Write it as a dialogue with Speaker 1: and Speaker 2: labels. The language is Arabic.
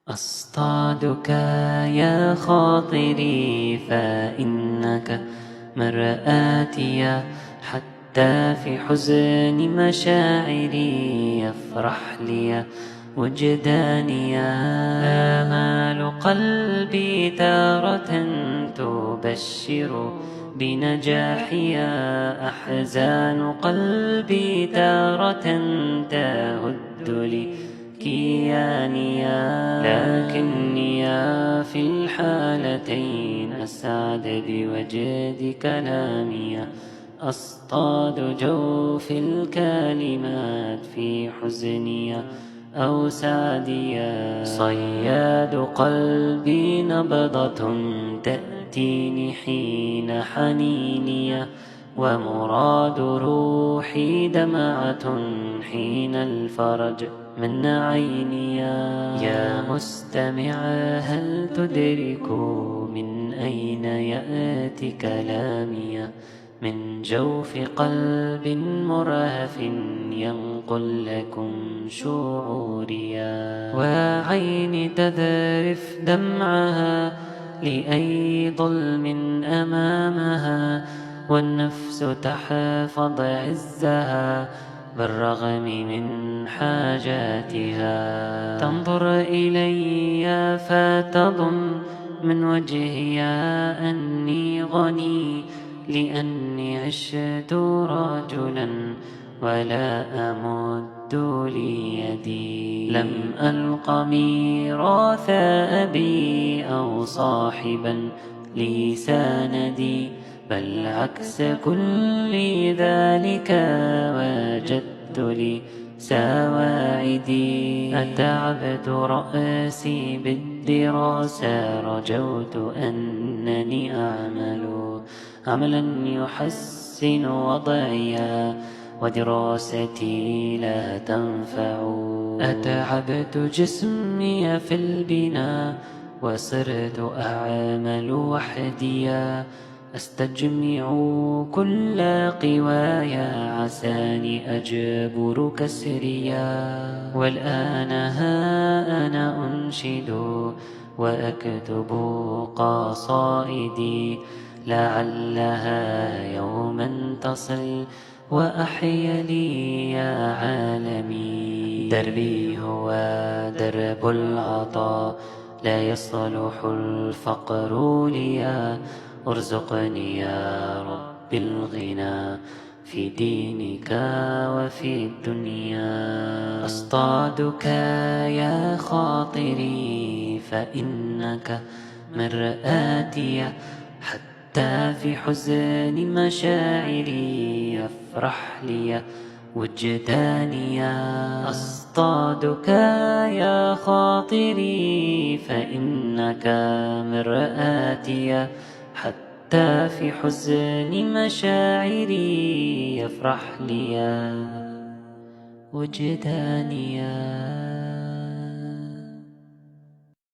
Speaker 1: أصطادك يا خاطري فإنك مرآتي، حتى في حزن مشاعري يفرح لي وجداني. آمال قلبي تارة تبشر بنجاحي، أحزان قلبي تارة تهد لي كيانيا، لكني في الحالتين أسعد بوجد كلامي. أصطاد جوف الكلمات في حزني أو سعدي، صياد قلبي نبضة تأتيني حين حنيني، ومراد روحي دمعة حين الفرج من عيني. يا مستمع، هل تدرك من أين يأتي كلامي؟ من جوف قلب مرهف ينقل لكم شعوريا، وعين تذرف دمعها لأي ظلم أمامها، والنفس تحفظ عزها بالرغم من حاجاتها. تنظر إلي فتظن من وجهي أني غني، لأني عشت رجلا ولا أمد لي يدي. لم ألق ميراث أبي أو صاحبا لي ساندي، بل عكس كل ذلك وجدت لي سواعدي. أتعبت رأسي بالدراسة، رجوت أنني أعمل عملا يحسن وضعي، ودراستي لا تنفع. أتعبت جسمي في البناء، وصرت أعمل وحدي، أستجمع كل قوايا عساني أجبر كسريا. والآن ها أنا أنشد وأكتب قصائدي، لعلها يوما تصل وأحيا لي يا عالمي. دربي هو درب العطاء، لا يصلح الفقر لي. ارزقني يا رب الغنى في دينك وفي الدنيا. أصطادك يا خاطري فإنك مرآتي، حتى في حزن مشاعري يفرح لي وجداني. أصطادك يا خاطري فإنك مرآتي، حتى في حزن مشاعري يفرح لي وجداني.